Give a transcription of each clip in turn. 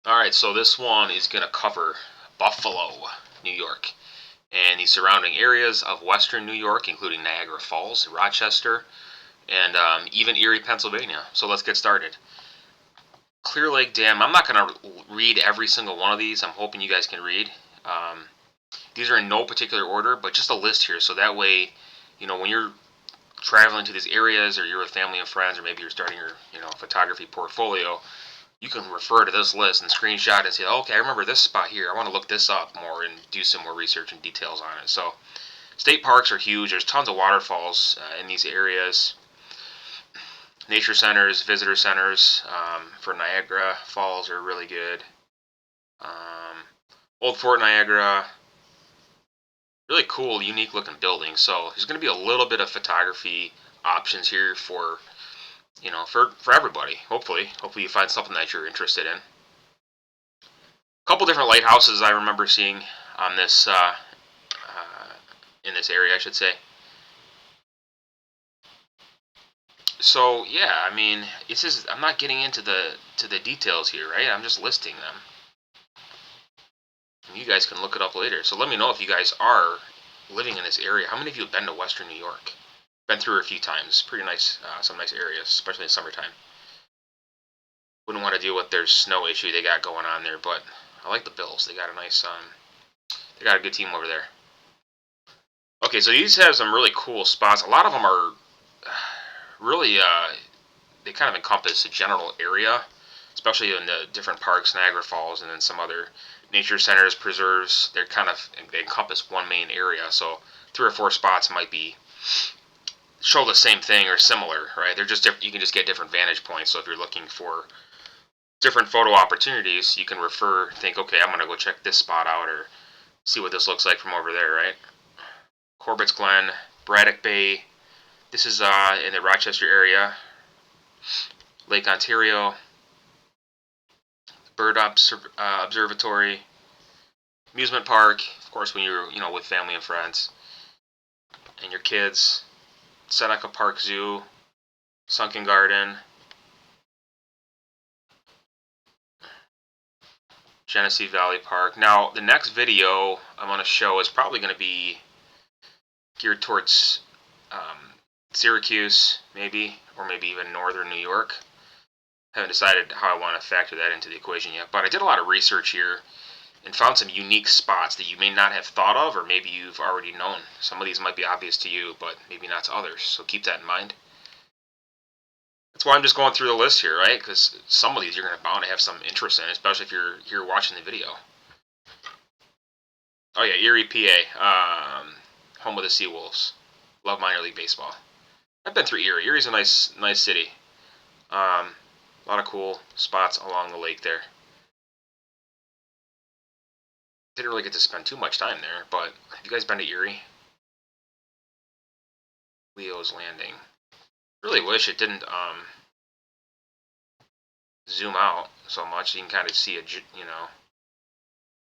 Alright, so this one is going to cover Buffalo, New York, and the surrounding areas of western New York, including Niagara Falls, Rochester, and even Erie, Pennsylvania. So let's get started. Clear Lake Dam, I'm not going to read every single one of these. I'm hoping you guys can read. These are in no particular order, but just a list here, so that way, when you're traveling to these areas, or you're with family and friends, or maybe you're starting your, photography portfolio, you can refer to this list and screenshot and say, oh, okay, I remember this spot here. I want to look this up more and do some more research and details on it. So, state parks are huge. There's tons of waterfalls in these areas. Nature centers, visitor centers for Niagara Falls are really good. Old Fort Niagara, really cool, unique looking building. So there's going to be a little bit of photography options here for for everybody. Hopefully you find something that you're interested in. A couple different lighthouses I remember seeing on this in this area, I should say. So yeah, I mean, it's just I'm not getting into the details here, right? I'm just listing them. And you guys can look it up later. So let me know if you guys are living in this area. How many of you have been to Western New York? Been through it a few times. Pretty nice, some nice areas, especially in summertime. Wouldn't want to deal with their snow issue they got going on there, but I like the Bills. They got a nice, they got a good team over there. Okay, so these have some really cool spots. A lot of them are really, they kind of encompass a general area, especially in the different parks, Niagara Falls, and then some other nature centers, preserves. They encompass one main area. So 3 or 4 spots might be show the same thing or similar, right? They're just you can just get different vantage points. So if you're looking for different photo opportunities, you can think, okay, I'm gonna go check this spot out or see what this looks like from over there, right? Corbett's Glen, Braddock Bay. This is in the Rochester area. Lake Ontario, Bird Observatory, amusement park. Of course, when you're with family and friends and your kids. Seneca Park Zoo, Sunken Garden, Genesee Valley Park. Now, the next video I'm going to show is probably going to be geared towards Syracuse, maybe, or maybe even northern New York. Haven't decided how I want to factor that into the equation yet, but I did a lot of research here and found some unique spots that you may not have thought of, or maybe you've already known. Some of these might be obvious to you, but maybe not to others, so keep that in mind. That's why I'm just going through the list here, right? Because some of these you're bound to have some interest in, especially if you're here watching the video. Oh yeah, Erie, PA, home of the Seawolves. Love minor league baseball. I've been through Erie. Erie's a nice city. A lot of cool spots along the lake there. Didn't really get to spend too much time there, but have you guys been to Erie? Leo's Landing. Really wish it didn't zoom out so much. You can kind of see it,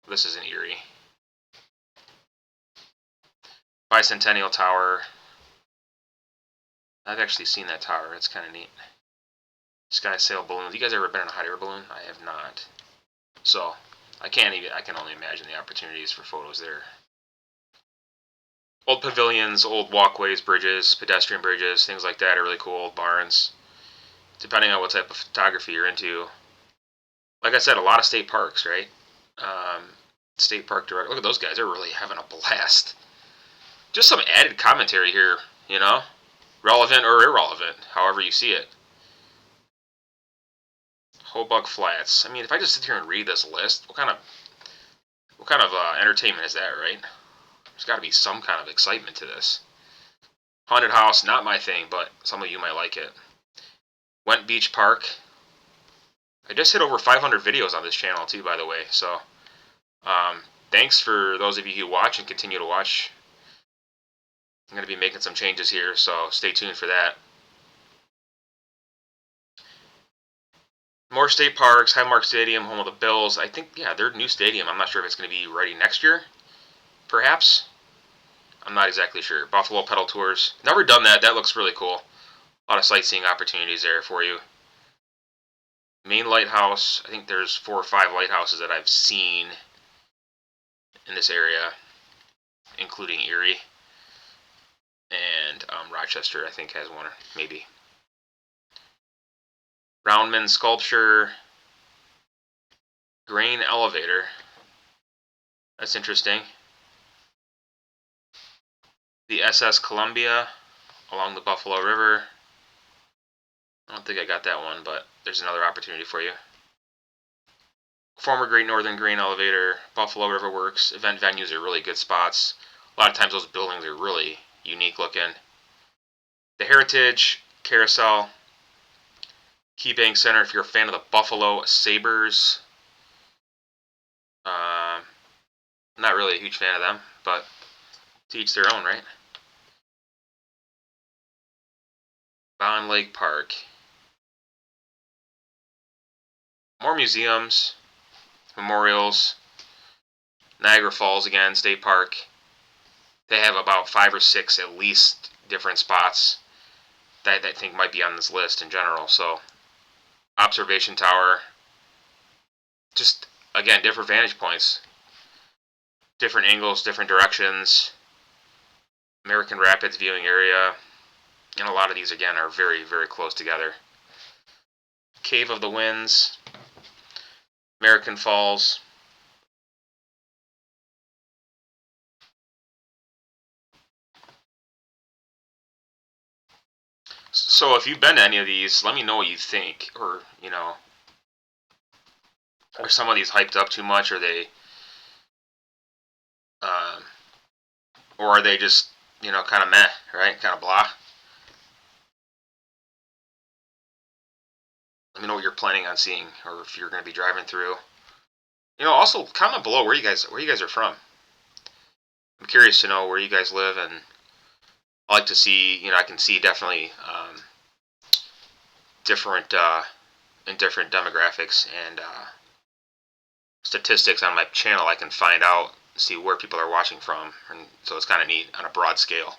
This is in Erie. Bicentennial Tower. I've actually seen that tower. It's kind of neat. Sky sail balloons. You guys ever been in a hot air balloon? I have not. So I can only imagine the opportunities for photos there. Old pavilions, old walkways, bridges, pedestrian bridges, things like that are really cool. Old barns. Depending on what type of photography you're into. Like I said, a lot of state parks, right? State park director. Look at those guys. They're really having a blast. Just some added commentary here, relevant or irrelevant, however you see it. Hobuck Flats. I mean, if I just sit here and read this list, what kind of entertainment is that, right? There's got to be some kind of excitement to this. Haunted House, not my thing, but some of you might like it. Went Beach Park. I just hit over 500 videos on this channel too, by the way. So, thanks for those of you who watch and continue to watch. I'm going to be making some changes here, so stay tuned for that. More state parks, Highmark Stadium, home of the Bills. I think, yeah, their new stadium. I'm not sure if it's going to be ready next year. Perhaps. I'm not exactly sure. Buffalo Pedal Tours. Never done that. That looks really cool. A lot of sightseeing opportunities there for you. Main lighthouse. I think there's 4 or 5 lighthouses that I've seen in this area, including Erie. And Rochester, I think, has one, or maybe. Roundman sculpture. Grain elevator. That's interesting. The SS Columbia along the Buffalo River. I don't think I got that one, but there's another opportunity for you. Former Great Northern Grain Elevator, Buffalo River Works. Event venues are really good spots. A lot of times those buildings are really unique looking. The Heritage Carousel, KeyBank Center, if you're a fan of the Buffalo Sabres. Not really a huge fan of them, but to each their own, right? Bond Lake Park. More museums, memorials. Niagara Falls again, State Park. They have about 5 or 6 at least different spots that I think might be on this list in general. So, observation tower. Just, again, different vantage points. Different angles, different directions. American Rapids viewing area. And a lot of these, again, are very, very close together. Cave of the Winds. American Falls. So if you've been to any of these, let me know what you think. Or, are some of these hyped up too much? Are they, or are they just, kind of meh, right? Kind of blah. Let me know what you're planning on seeing, or if you're going to be driving through. Also comment below where you guys are from. I'm curious to know where you guys live, and I like to see, I can see definitely different in different demographics and statistics on my channel. I can find out, see where people are watching from, and so it's kind of neat on a broad scale.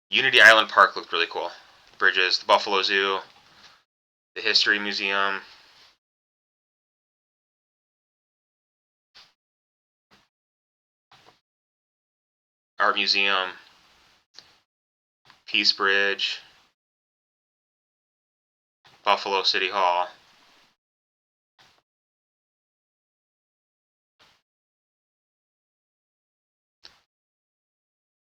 Unity Island Park looked really cool. Bridges, the Buffalo Zoo, the History Museum. Art Museum, Peace Bridge, Buffalo City Hall.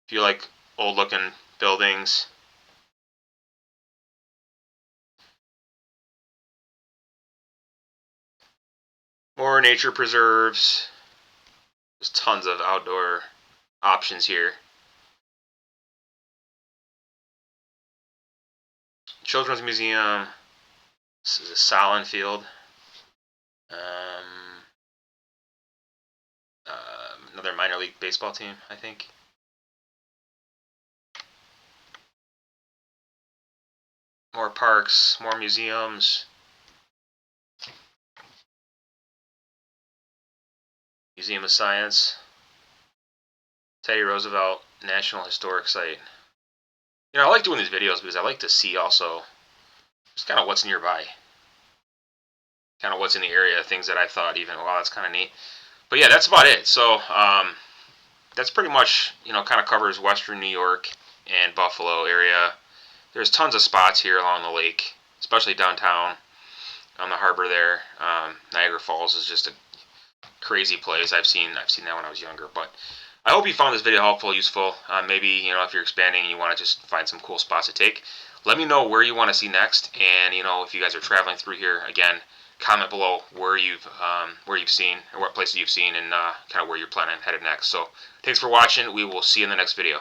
If you like old looking buildings. More nature preserves. There's tons of outdoor options here. Children's Museum. This is a Solon Field. Another minor league baseball team, I think. More parks, more museums. Museum of Science. Teddy Roosevelt National Historic Site. I like doing these videos because I like to see also just kind of what's nearby. Kind of what's in the area, things that I thought even, wow, that's kind of neat. But yeah, that's about it. So that's pretty much, kind of covers Western New York and Buffalo area. There's tons of spots here along the lake, especially downtown on the harbor there. Niagara Falls is just a crazy place. I've seen that when I was younger. But I hope you found this video helpful, useful. Maybe, if you're expanding and you want to just find some cool spots to take, let me know where you want to see next. And, if you guys are traveling through here, again, comment below where you've seen, or what places you've seen, and kind of where you're planning on headed next. So thanks for watching. We will see you in the next video.